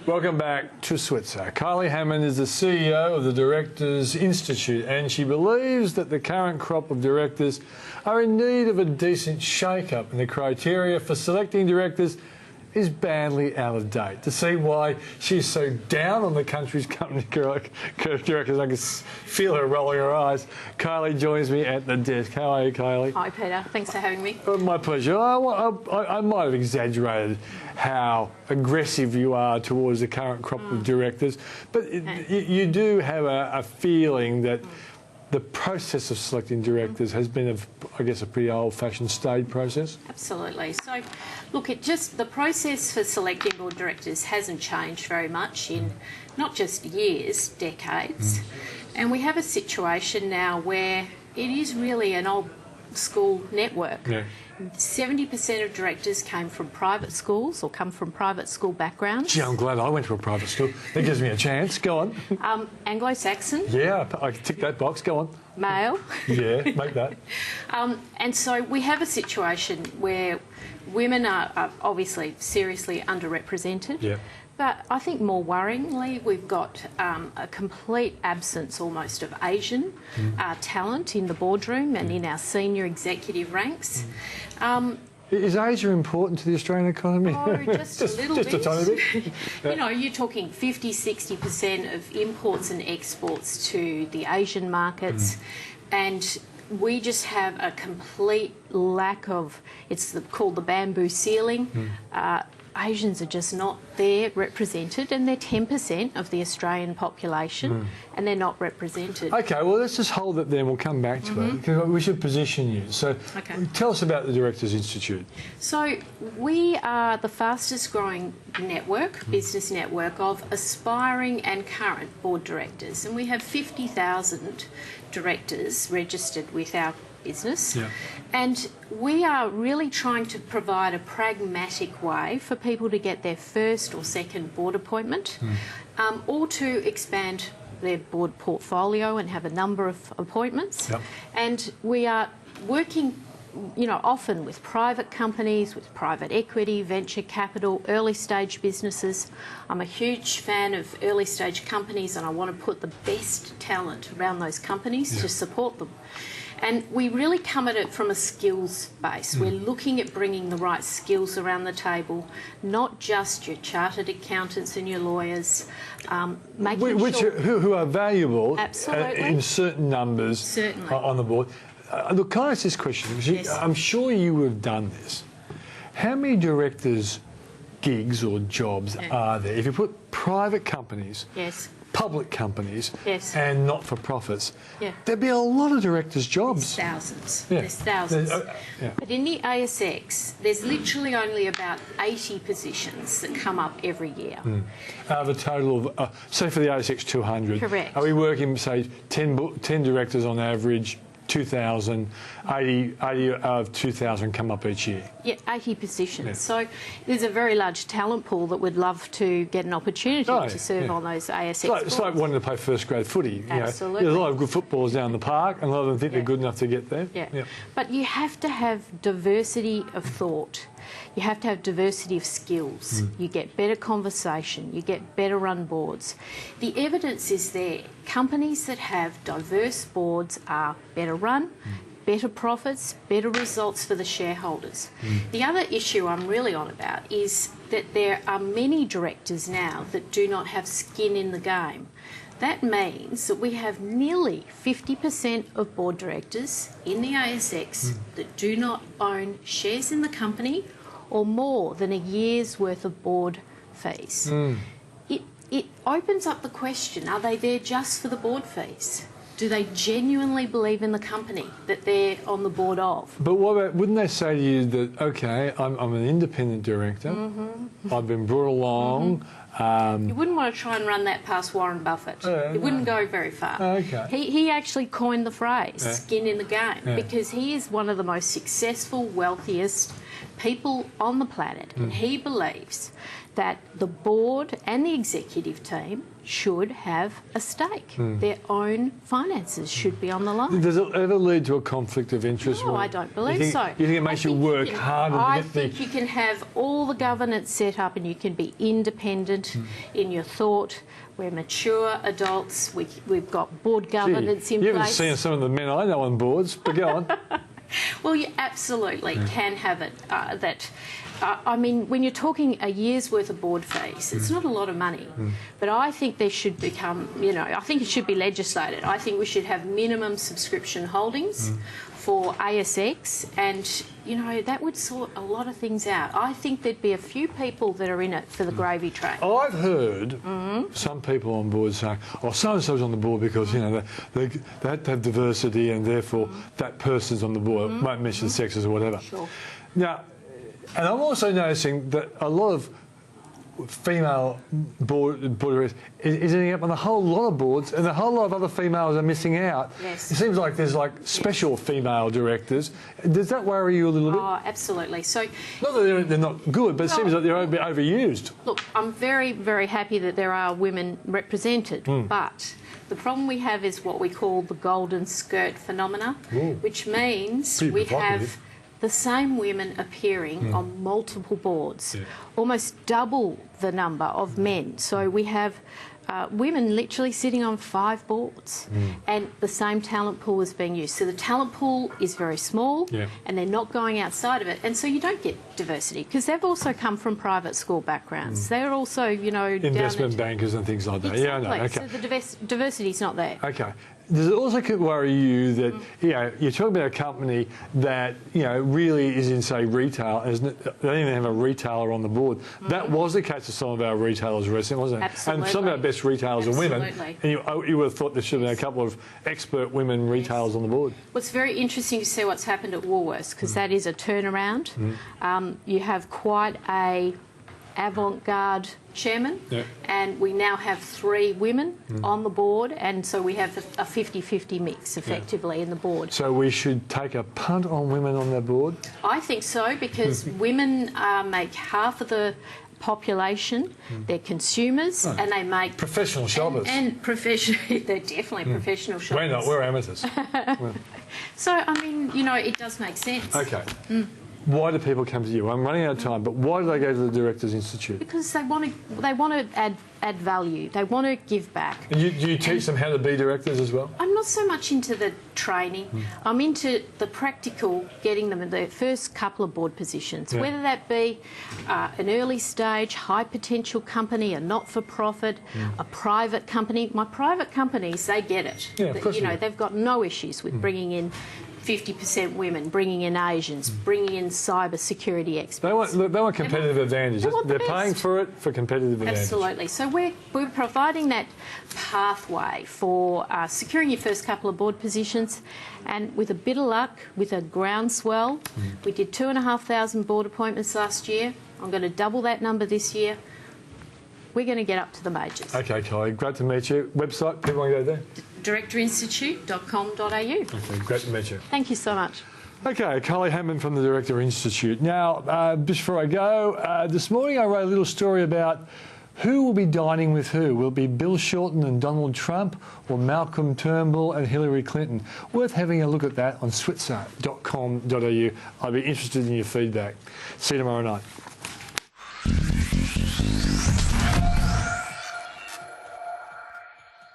Welcome back to Switzer. Kylie Hammond is the CEO of the Directors Institute, and she believes that the current crop of directors are in need of a decent shake-up, and the criteria for selecting directors is badly out of date. To see why she's so down on the country's company directors, I can feel her rolling her eyes. Kylie joins me at the desk. How are you, Kylie? Hi, Peter. Thanks for having me. My pleasure. I might have exaggerated how aggressive you are towards the current crop of directors, but you do have a feeling that the process of selecting directors has been, I guess, a pretty old-fashioned staid process? Absolutely. So, look, the process for selecting board directors hasn't changed very much in not just years, decades. And we have a situation now where it is really an old-school network. Yeah. 70% of directors came from private schools or come from private school backgrounds. Gee, I'm glad I went to a private school. That gives me a chance. Go on. Anglo-Saxon. Yeah, I can tick that box. Go on. Male. Yeah, make that. And so we have a situation where women are obviously seriously underrepresented. Yeah. But I think more worryingly, we've got a complete absence almost of Asian talent in the boardroom and in our senior executive ranks. Is Asia important to the Australian economy? Oh, just a little bit. Just a tiny bit? You know, you're talking 50-60% of imports and exports to the Asian markets. And we just have a complete lack of, called the bamboo ceiling. Asians are just not there represented, and they're 10% of the Australian population, and they're not represented. OK, well, let's just hold it there and we'll come back to it, because we should position you. So tell us about the Directors Institute. So we are the fastest growing network, business network, of aspiring and current board directors, and we have 50,000 directors registered with our business. Yeah. And we are really trying to provide a pragmatic way for people to get their first or second board appointment, or to expand their board portfolio and have a number of appointments. Yep. And we are working, you know, often with private companies, with private equity, venture capital, early stage businesses. I'm a huge fan of early stage companies, and I want to put the best talent around those companies to support them. And we really come at it from a skills base. We're looking at bringing the right skills around the table, not just your chartered accountants and your lawyers. Who are valuable absolutely in certain numbers certainly on the board. Look, can I ask this question? Because yes. I'm sure you would have done this. How many directors' gigs or jobs are there? If you put private companies, public companies, and not-for-profits, there'd be a lot of directors' jobs. There's thousands. There's thousands. But in the ASX, there's literally only about 80 positions that come up every year. Out of a total of, say for the ASX 200, correct. Are we working, say, 10 directors on average, 2,000, 80 of 2,000 come up each year? Yeah, 80 positions. Yeah. So there's a very large talent pool that would love to get an opportunity to serve on those ASX boards. It's like wanting to play first grade footy. Absolutely. There's a lot of good footballers down the park, and a lot of them think they're good enough to get there. Yeah. But you have to have diversity of thought. You have to have diversity of skills. You get better conversation. You get better run boards. The evidence is there. Companies that have diverse boards are better run, better profits, better results for the shareholders. The other issue I'm really on about is that there are many directors now that do not have skin in the game. That means that we have nearly 50% of board directors in the ASX that do not own shares in the company or more than a year's worth of board fees. It opens up the question, are they there just for the board fees? Do they genuinely believe in the company that they're on the board of? But what about, wouldn't they say to you that, OK, I'm an independent director, I've been brought along... you wouldn't want to try and run that past Warren Buffett. It wouldn't go very far. Okay. He actually coined the phrase, skin in the game, because he is one of the most successful, wealthiest people on the planet, and he believes that the board and the executive team should have a stake. Their own finances should be on the line. Does it ever lead to a conflict of interest? No, I don't believe so. You think it makes you work harder to I get think you can have all the governance set up and you can be independent in your thought. We're mature adults. We've got board governance in place. You haven't seen some of the men I know on boards, but go on. Well, you absolutely can have it. I mean, when you're talking a year's worth of board fees, it's not a lot of money. But I think there should become, I think it should be legislated. I think we should have minimum subscription holdings for ASX, and, that would sort a lot of things out. I think there'd be a few people that are in it for the gravy train. I've heard some people on board saying, so-and-so's on the board because, they have to have diversity and therefore that person's on the board. Won't mention sexes or whatever. Sure. Now, and I'm also noticing that a lot of female board directors is ending up on a whole lot of boards, and a whole lot of other females are missing out. Yes. It seems like there's special female directors. Does that worry you a little bit? Oh, absolutely. So, not that they're not good, but it seems like they're a bit overused. Look, I'm very, very happy that there are women represented, but the problem we have is what we call the golden skirt phenomena, which means we have the same women appearing on multiple boards, almost double the number of men. So we have women literally sitting on 5 boards, and the same talent pool is being used. So the talent pool is very small, and they're not going outside of it, and so you don't get diversity because they've also come from private school backgrounds. They're also, investment bankers and things like that. Exactly. Yeah, I know. Okay. So the diversity's not there. Okay. Does it also worry you that you're talking about a company that really is in, say, retail? They don't even have a retailer on the board. That was the case of some of our retailers recently, wasn't it? Absolutely. And some of our best retailers are women. And you would have thought there should have been a couple of expert women retailers on the board. Well, it's very interesting to see what's happened at Woolworths because that is a turnaround. You have quite a avant-garde chairman, and we now have 3 women on the board, and so we have a 50-50 mix effectively in the board. So we should take a punt on women on the board? I think so, because women make half of the population, they're consumers, and they make... Professional shoppers. And they're definitely professional shoppers. We're not, we're amateurs. So, I mean, it does make sense. Okay. Why do people come to you? I'm running out of time, but why do they go to the Directors Institute? Because they want to add value. They want to give back. And do you teach them how to be directors as well? I'm not so much into the training. I'm into the practical, getting them in the first couple of board positions, whether that be an early stage, high potential company, a not-for-profit, a private company. My private companies, they get it. Yeah, of course they've got no issues with bringing in 50% women, bringing in Asians, bringing in cyber security experts. They want competitive advantage. They're paying for it for competitive advantage. Absolutely. So we're providing that pathway for securing your first couple of board positions, and with a bit of luck, with a groundswell, we did 2,500 board appointments last year. I'm going to double that number this year. We're going to get up to the majors. Okay, Kylie, great to meet you. Website, people want to go there? directorinstitute.com.au. Okay, great to meet you. Thank you so much. Okay, Kylie Hammond from the Director Institute. Now, just before I go, this morning I wrote a little story about who will be dining with who. Will it be Bill Shorten and Donald Trump, or Malcolm Turnbull and Hillary Clinton? Worth having a look at that on switzer.com.au. I'd be interested in your feedback. See you tomorrow night.